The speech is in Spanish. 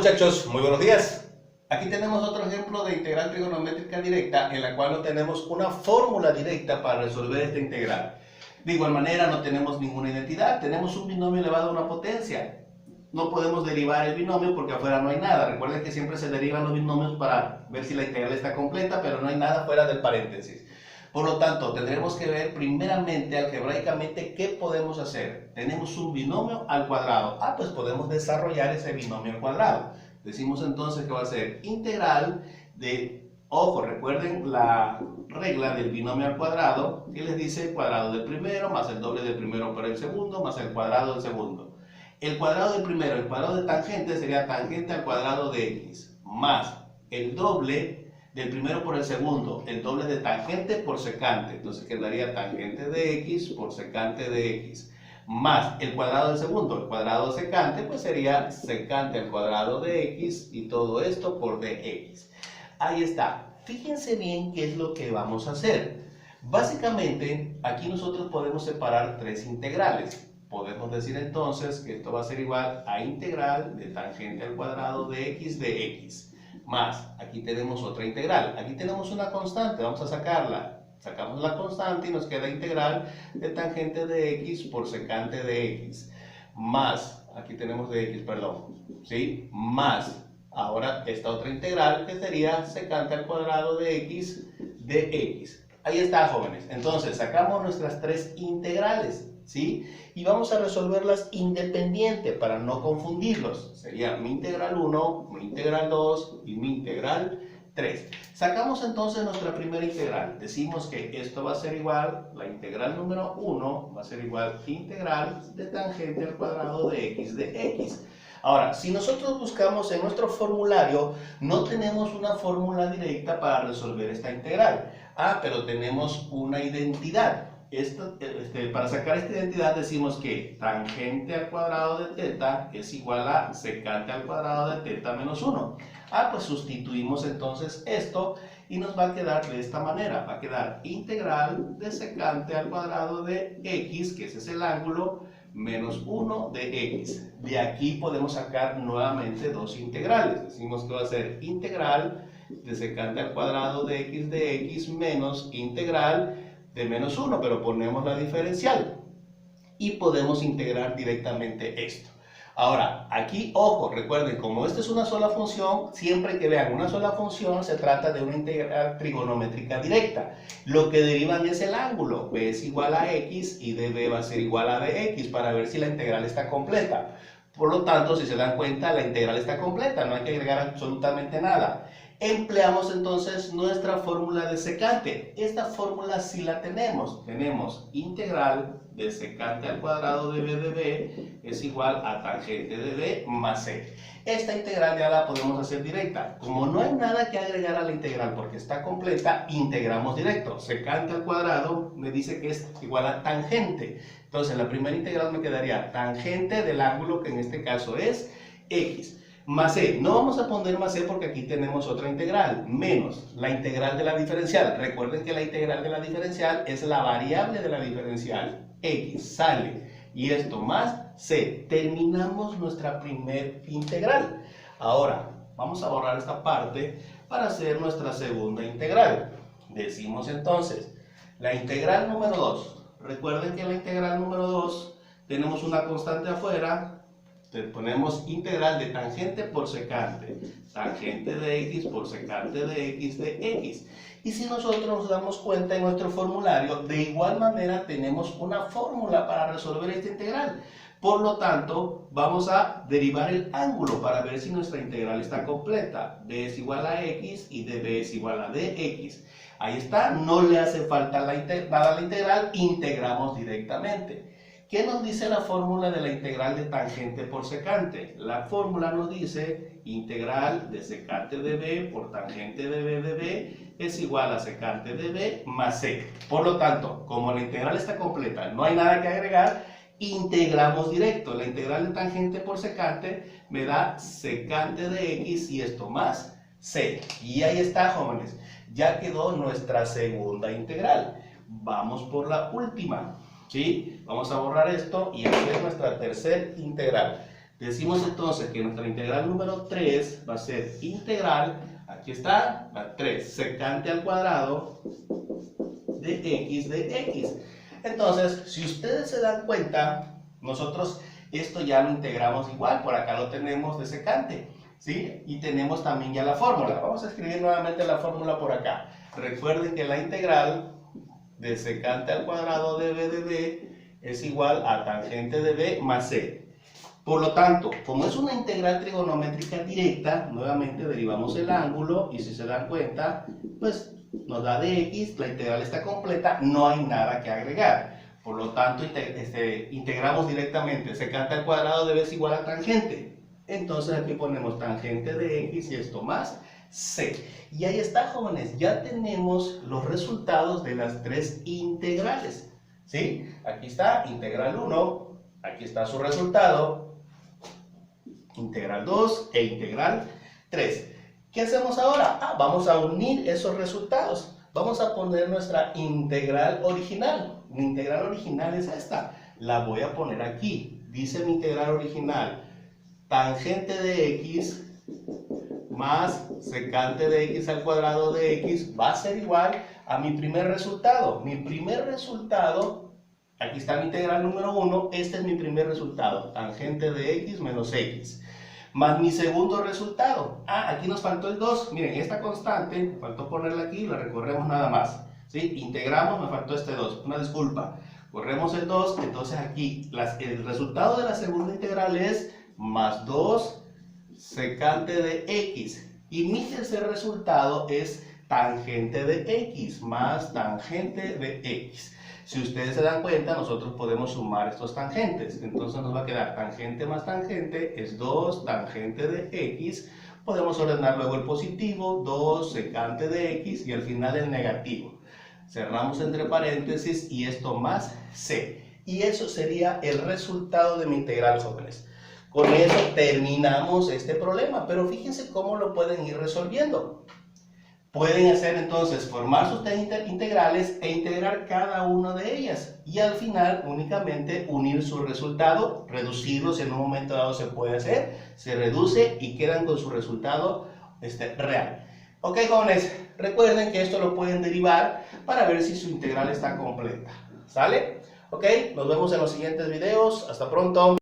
muchachos? Muy buenos días. Aquí tenemos otro ejemplo de integral trigonométrica directa en la cual no tenemos una fórmula directa para resolver esta integral. De igual manera no tenemos ninguna identidad, tenemos un binomio elevado a una potencia. No podemos derivar el binomio porque afuera no hay nada. Recuerden que siempre se derivan los binomios para ver si la integral está completa, pero no hay nada fuera del paréntesis. Por lo tanto, tendremos que ver primeramente, algebraicamente, qué podemos hacer. Tenemos un binomio al cuadrado. Pues podemos desarrollar ese binomio al cuadrado. Decimos entonces que va a ser integral de, ojo, recuerden la regla del binomio al cuadrado, que les dice el cuadrado del primero más el doble del primero por el segundo más el cuadrado del segundo. El cuadrado del primero, el cuadrado de tangente sería tangente al cuadrado de x, más el doble del primero por el segundo, el doble de tangente por secante, entonces quedaría tangente de x por secante de x, más el cuadrado del segundo, el cuadrado de secante, pues sería secante al cuadrado de x y todo esto por dx. Ahí está. Fíjense bien qué es lo que vamos a hacer. Básicamente, aquí nosotros podemos separar tres integrales. Podemos decir entonces que esto va a ser igual a integral de tangente al cuadrado de x, más, aquí tenemos otra integral, aquí tenemos una constante, vamos a sacarla, sacamos la constante y nos queda integral de tangente de x por secante de x, más, aquí tenemos de x, perdón, ¿sí? Más, ahora esta otra integral que sería secante al cuadrado de x de x. Ahí está, jóvenes. Entonces, sacamos nuestras tres integrales, ¿sí? Y vamos a resolverlas independiente para no confundirlos. Sería mi integral 1, mi integral 2 y mi integral 3. Sacamos entonces nuestra primera integral. Decimos que esto va a ser igual, la integral número 1 va a ser igual integral de tangente al cuadrado de x de x. Ahora, si nosotros buscamos en nuestro formulario, no tenemos una fórmula directa para resolver esta integral. Pero tenemos una identidad. Para sacar esta identidad decimos que tangente al cuadrado de teta es igual a secante al cuadrado de teta menos 1. Pues sustituimos entonces esto y nos va a quedar de esta manera. Va a quedar integral de secante al cuadrado de x, que ese es el ángulo, menos 1 de x. De aquí podemos sacar nuevamente dos integrales. Decimos que va a ser integral de secante al cuadrado de x menos integral de menos 1, pero ponemos la diferencial y podemos integrar directamente esto. Ahora, aquí, ojo, recuerden, como esta es una sola función, siempre que vean una sola función se trata de una integral trigonométrica directa. Lo que derivan es el ángulo, b es igual a x y db va a ser igual a dx para ver si la integral está completa. Por lo tanto, si se dan cuenta, la integral está completa, no hay que agregar absolutamente nada. Empleamos entonces nuestra fórmula de secante. Esta fórmula sí la tenemos. Tenemos integral de secante al cuadrado de b de b es igual a tangente de b más c. Esta integral ya la podemos hacer directa. Como no hay nada que agregar a la integral porque está completa, integramos directo. Secante al cuadrado me dice que es igual a tangente. Entonces la primera integral me quedaría tangente del ángulo, que en este caso es x. Más c, no vamos a poner más c porque aquí tenemos otra integral, menos la integral de la diferencial. Recuerden que la integral de la diferencial es la variable de la diferencial, x, sale, y esto más c. Terminamos nuestra primer integral. Ahora, vamos a borrar esta parte para hacer nuestra segunda integral. Decimos entonces, la integral número 2. Recuerden que en la integral número 2 tenemos una constante afuera. Ponemos integral de tangente por secante, tangente de x por secante de x de x. Y si nosotros nos damos cuenta en nuestro formulario, de igual manera tenemos una fórmula para resolver esta integral. Por lo tanto, vamos a derivar el ángulo para ver si nuestra integral está completa. B es igual a x y db es igual a dx. Ahí está, no le hace falta nada a la integral, integramos directamente. ¿Qué nos dice la fórmula de la integral de tangente por secante? La fórmula nos dice integral de secante de b por tangente de b de b es igual a secante de b más c. Por lo tanto, como la integral está completa, no hay nada que agregar, integramos directo. La integral de tangente por secante me da secante de x y esto más c. Y ahí está, jóvenes. Ya quedó nuestra segunda integral. Vamos por la última. ¿Sí? Vamos a borrar esto y hacer nuestra tercera integral. Decimos entonces que nuestra integral número 3 va a ser integral, aquí está, la 3, secante al cuadrado de x. Entonces, si ustedes se dan cuenta, nosotros esto ya lo integramos igual, por acá lo tenemos de secante, ¿sí? Y tenemos también ya la fórmula. Vamos a escribir nuevamente la fórmula por acá. Recuerden que la integral de secante al cuadrado de b de b es igual a tangente de b más c. Por lo tanto, como es una integral trigonométrica directa, nuevamente derivamos el ángulo y si se dan cuenta, pues nos da de x, la integral está completa, no hay nada que agregar. Por lo tanto, integramos directamente secante al cuadrado de b es igual a tangente. Entonces aquí ponemos tangente de x y esto más c. Y ahí está, jóvenes, ya tenemos los resultados de las tres integrales. ¿Sí? Aquí está integral 1, aquí está su resultado, integral 2 e integral 3. ¿Qué hacemos ahora? Vamos a unir esos resultados. Vamos a poner nuestra integral original. Mi integral original es esta. La voy a poner aquí. Dice mi integral original, tangente de x más secante de x al cuadrado de x va a ser igual a mi primer resultado. Mi primer resultado, aquí está mi integral número 1, este es mi primer resultado, tangente de x menos x. Más mi segundo resultado, aquí nos faltó el 2, miren, esta constante, me faltó ponerla aquí, la recorremos nada más, ¿sí? Integramos, me faltó este 2, una disculpa, corremos el 2, entonces aquí el resultado de la segunda integral es más 2 secante de x, y mi tercer resultado es tangente de x más tangente de x. Si ustedes se dan cuenta, nosotros podemos sumar estos tangentes. Entonces nos va a quedar tangente más tangente es 2 tangente de x. Podemos ordenar luego el positivo, 2 secante de x y al final el negativo. Cerramos entre paréntesis y esto más c. Y eso sería el resultado de mi integral, jóvenes. Con eso terminamos este problema, pero fíjense cómo lo pueden ir resolviendo. Pueden hacer entonces, formar sus integrales e integrar cada una de ellas. Y al final únicamente unir su resultado, reducirlo si en un momento dado se puede hacer, se reduce y quedan con su resultado real. Ok, jóvenes, recuerden que esto lo pueden derivar para ver si su integral está completa. ¿Sale? Ok, nos vemos en los siguientes videos. Hasta pronto.